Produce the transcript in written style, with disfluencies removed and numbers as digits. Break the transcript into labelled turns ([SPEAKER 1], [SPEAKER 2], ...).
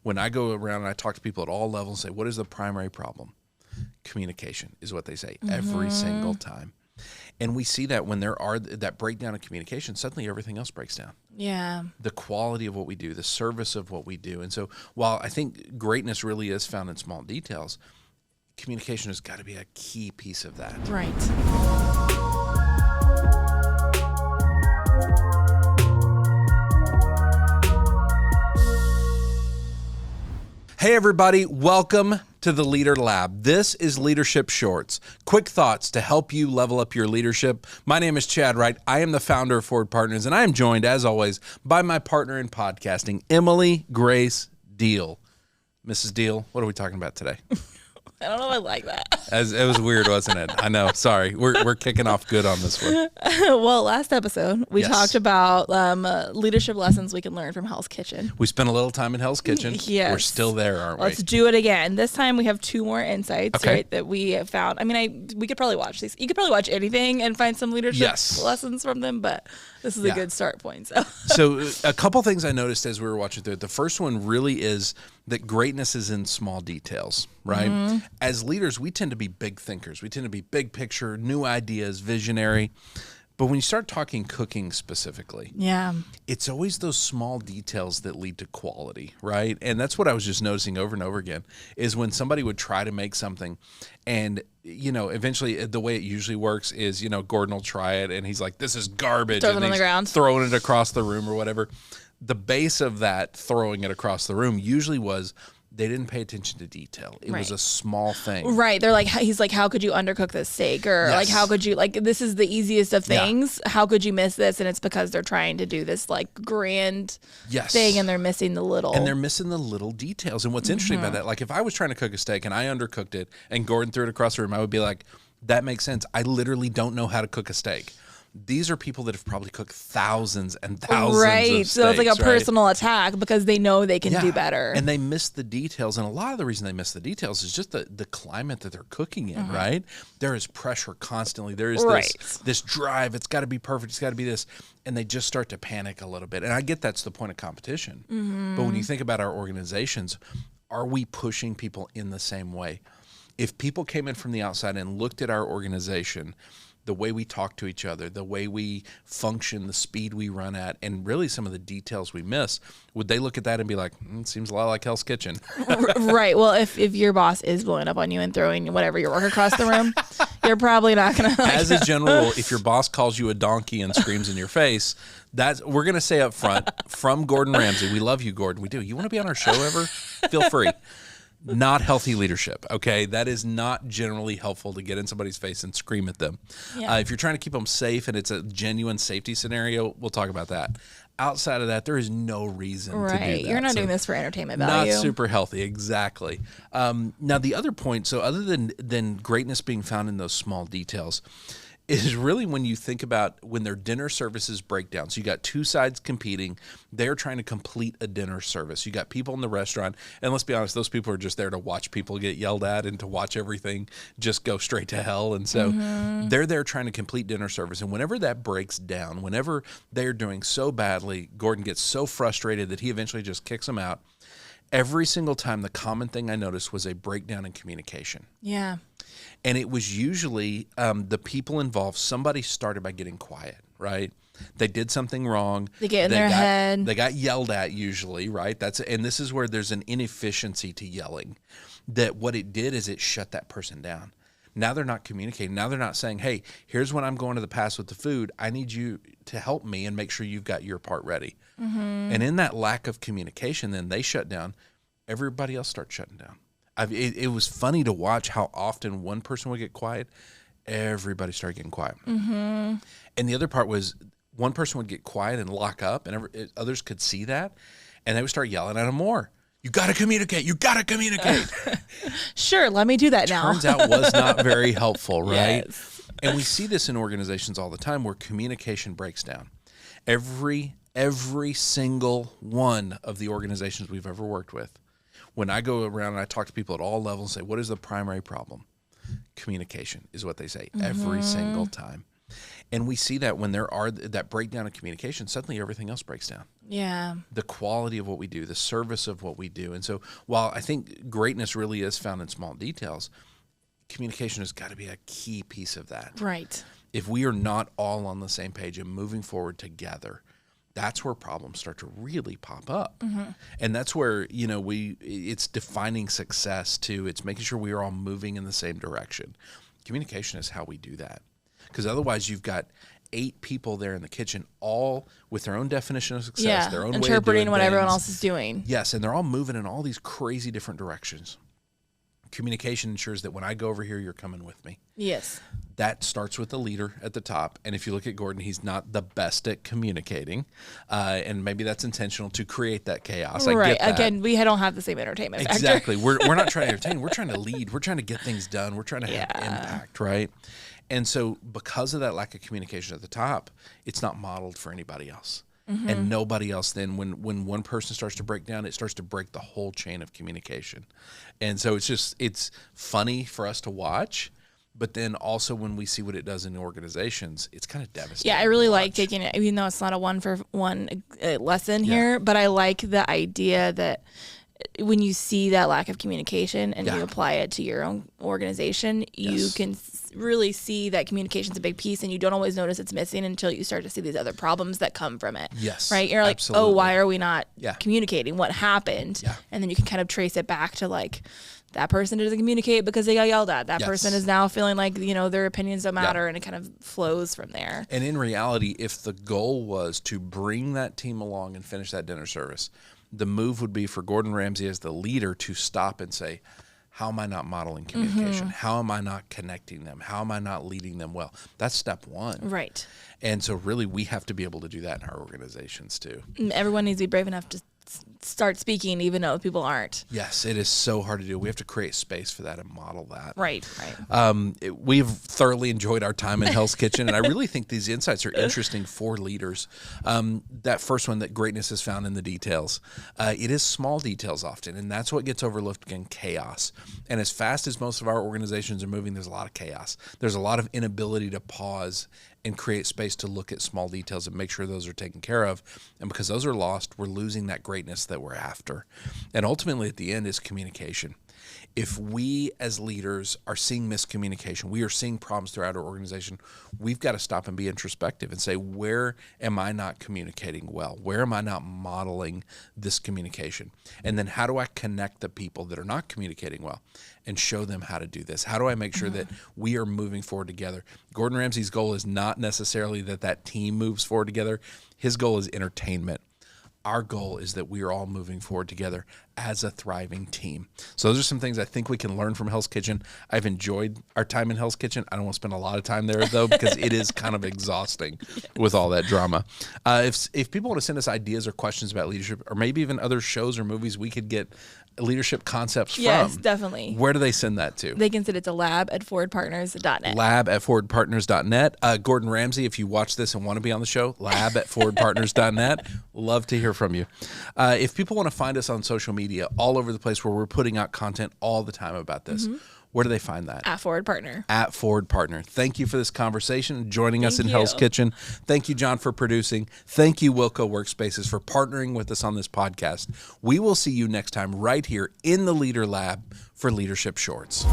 [SPEAKER 1] when I go around and I talk to people at all levels and say, what is the primary problem? Communication is what they say every single time. And we see that when there are that breakdown of communication, suddenly everything else breaks down.
[SPEAKER 2] Yeah.
[SPEAKER 1] The quality of what we do, the service of what we do. And so while I think greatness really is found in small details, communication has got to be a key piece of that.
[SPEAKER 2] Right.
[SPEAKER 1] Hey everybody, welcome to the Leader Lab. This is Leadership Shorts, quick thoughts to help you level up your leadership. My name is Chad Wright. I am the founder of Forward Partners, and I am joined, as always, by my partner in podcasting, Emily Grace Deal. Mrs. Deal, what are we talking about today?
[SPEAKER 2] I don't know if I like that.
[SPEAKER 1] It was weird, wasn't it? I know. Sorry. We're kicking off good on this one.
[SPEAKER 2] Well, last episode, we talked about leadership lessons we can learn from Hell's Kitchen.
[SPEAKER 1] We spent a little time in Hell's Kitchen.
[SPEAKER 2] Yes.
[SPEAKER 1] We're still there, aren't we?
[SPEAKER 2] Let's do it again. This time we have 2 more insights, right, that we have found. I mean, we could probably watch these. You could probably watch anything and find some leadership lessons from them, but this is a good start point.
[SPEAKER 1] So a couple things I noticed as we were watching through it. The first one really is that greatness is in small details, right? Mm-hmm. As leaders, we tend to be big thinkers. We tend to be big picture, new ideas, visionary. But when you start talking cooking specifically, it's always those small details that lead to quality, right? And that's what I was just noticing over and over again, is when somebody would try to make something and, eventually the way it usually works is, Gordon will try it and he's like, this is garbage.
[SPEAKER 2] Throw it on the ground.
[SPEAKER 1] Throwing it across the room or whatever. The base of that throwing it across the room usually was they didn't pay attention to detail. It was a small thing.
[SPEAKER 2] Right. They're like, he's like, how could you undercook this steak? Or like, how could you, like, this is the easiest of things. Yeah. How could you miss this? And it's because they're trying to do this like grand thing and they're missing the little.
[SPEAKER 1] And they're missing the little details. And what's interesting about that, like if I was trying to cook a steak and I undercooked it and Gordon threw it across the room, I would be like, that makes sense. I literally don't know how to cook a steak. These are people that have probably cooked thousands and thousands of steaks,
[SPEAKER 2] so it's like a personal attack because they know they can do better.
[SPEAKER 1] And they miss the details. And a lot of the reason they miss the details is just the climate that they're cooking in, right? There is pressure constantly. There is this drive. It's got to be perfect. It's got to be this. And they just start to panic a little bit. And I get that's the point of competition. Mm-hmm. But when you think about our organizations, are we pushing people in the same way? If people came in from the outside and looked at our organization, the way we talk to each other, the way we function, the speed we run at, and really some of the details we miss, would they look at that and be like, it seems a lot like Hell's Kitchen?
[SPEAKER 2] Right. Well, if your boss is blowing up on you and throwing whatever your work across the room, you're probably not going to.
[SPEAKER 1] As a general rule, if your boss calls you a donkey and screams in your face, we're going to say up front from Gordon Ramsay, we love you, Gordon. We do. You want to be on our show ever? Feel free. Not healthy leadership, okay? That is not generally helpful to get in somebody's face and scream at them. Yeah. If you're trying to keep them safe and it's a genuine safety scenario, we'll talk about that. Outside of that, there is no reason to do that.
[SPEAKER 2] You're not doing this for entertainment value.
[SPEAKER 1] Not super healthy, exactly. Now, the other point, so other than greatness being found in those small details, is really when you think about when their dinner services break down. So you got 2 sides competing. They're trying to complete a dinner service. You got people in the restaurant, and let's be honest, those people are just there to watch people get yelled at and to watch everything just go straight to hell. And so they're there trying to complete dinner service. And whenever that breaks down, whenever they're doing so badly, Gordon gets so frustrated that he eventually just kicks them out. Every single time, the common thing I noticed was a breakdown in communication.
[SPEAKER 2] Yeah.
[SPEAKER 1] And it was usually the people involved, somebody started by getting quiet, right? They did something wrong.
[SPEAKER 2] They get in their head.
[SPEAKER 1] They got yelled at usually, right? And this is where there's an inefficiency to yelling. That what it did is it shut that person down. Now they're not communicating. Now they're not saying, hey, here's when I'm going to the pass with the food. I need you to help me and make sure you've got your part ready. Mm-hmm. And in that lack of communication, then they shut down. Everybody else starts shutting down. It was funny to watch how often one person would get quiet, everybody started getting quiet. Mm-hmm. And the other part was one person would get quiet and lock up, and others could see that, and they would start yelling at them more. You got to communicate. You got to communicate.
[SPEAKER 2] Sure, let me do that now.
[SPEAKER 1] Turns out was not very helpful, right? Yes. And we see this in organizations all the time where communication breaks down. Every single one of the organizations we've ever worked with, when I go around and I talk to people at all levels and say, what is the primary problem? Communication is what they say every single time. And we see that when there are that breakdown of communication, suddenly everything else breaks down.
[SPEAKER 2] Yeah.
[SPEAKER 1] The quality of what we do, the service of what we do. And so while I think greatness really is found in small details, communication has got to be a key piece of that.
[SPEAKER 2] Right.
[SPEAKER 1] If we are not all on the same page and moving forward together, that's where problems start to really pop up. Mm-hmm. And that's where, it's defining success too. It's making sure we are all moving in the same direction. Communication is how we do that. Because otherwise you've got 8 people there in the kitchen, all with their own definition of success, their own
[SPEAKER 2] interpreting
[SPEAKER 1] way of doing
[SPEAKER 2] what
[SPEAKER 1] things.
[SPEAKER 2] Everyone else is doing.
[SPEAKER 1] Yes, and they're all moving in all these crazy different directions. Communication ensures that when I go over here, you're coming with me.
[SPEAKER 2] Yes.
[SPEAKER 1] That starts with the leader at the top. And if you look at Gordon, he's not the best at communicating. And maybe that's intentional to create that chaos.
[SPEAKER 2] Right.
[SPEAKER 1] I get that.
[SPEAKER 2] Again, we don't have the same entertainment factor.
[SPEAKER 1] Exactly. We're not trying to entertain. We're trying to lead. We're trying to get things done. We're trying to have impact, right? And so because of that lack of communication at the top, it's not modeled for anybody else. Mm-hmm. And nobody else then, when one person starts to break down, it starts to break the whole chain of communication. And so it's funny for us to watch, but then also when we see what it does in organizations, it's kind of devastating.
[SPEAKER 2] Yeah, I really like taking it, even though it's not a one-for-one lesson here, but I like the idea that when you see that lack of communication and you apply it to your own organization, you can really see that communication is a big piece, and you don't always notice it's missing until you start to see these other problems that come from it.
[SPEAKER 1] Yes.
[SPEAKER 2] Right? You're like,
[SPEAKER 1] absolutely.
[SPEAKER 2] Oh, why are we not communicating? What happened?
[SPEAKER 1] Yeah.
[SPEAKER 2] And then you can kind of trace it back to like, that person doesn't communicate because they got yelled at. That person is now feeling like, their opinions don't matter, and it kind of flows from there.
[SPEAKER 1] And in reality, if the goal was to bring that team along and finish that dinner service, the move would be for Gordon Ramsay as the leader to stop and say, how am I not modeling communication? Mm-hmm. How am I not connecting them? How am I not leading them well? That's step one.
[SPEAKER 2] Right.
[SPEAKER 1] And so really we have to be able to do that in our organizations too.
[SPEAKER 2] Everyone needs to be brave enough to start speaking even though people aren't.
[SPEAKER 1] Yes, it is so hard to do. We have to create space for that and model that.
[SPEAKER 2] Right.
[SPEAKER 1] We've thoroughly enjoyed our time in Hell's Kitchen, and I really think these insights are interesting for leaders. That first one, that greatness is found in the details. It is small details often, and that's what gets overlooked in chaos. And as fast as most of our organizations are moving, there's a lot of chaos. There's a lot of inability to pause and create space to look at small details and make sure those are taken care of. And because those are lost, we're losing that greatness that we're after. And ultimately at the end is communication. If we as leaders are seeing miscommunication, we are seeing problems throughout our organization, we've got to stop and be introspective and say, where am I not communicating well? Where am I not modeling this communication? And then how do I connect the people that are not communicating well and show them how to do this? How do I make sure that we are moving forward together? Gordon Ramsay's goal is not necessarily that team moves forward together. His goal is entertainment. Our goal is that we are all moving forward together as a thriving team. So those are some things I think we can learn from Hell's Kitchen. I've enjoyed our time in Hell's Kitchen. I don't want to spend a lot of time there, though, because it is kind of exhausting with all that drama. If people want to send us ideas or questions about leadership, or maybe even other shows or movies we could get leadership concepts from.
[SPEAKER 2] Yes, definitely.
[SPEAKER 1] Where do they send that to?
[SPEAKER 2] They can send it to lab@forwardpartners.net.
[SPEAKER 1] Lab@forwardpartners.net. Gordon Ramsay, if you watch this and want to be on the show, lab@forwardpartners.net. Love to hear from you. If people want to find us on social media all over the place where we're putting out content all the time about this, where do they find that?
[SPEAKER 2] @ForwardPartner.
[SPEAKER 1] @ForwardPartner. Thank you for this conversation and joining us in Hell's Kitchen. Thank you, John, for producing. Thank you, Wilco Workspaces, for partnering with us on this podcast. We will see you next time right here in the Leader Lab for Leadership Shorts.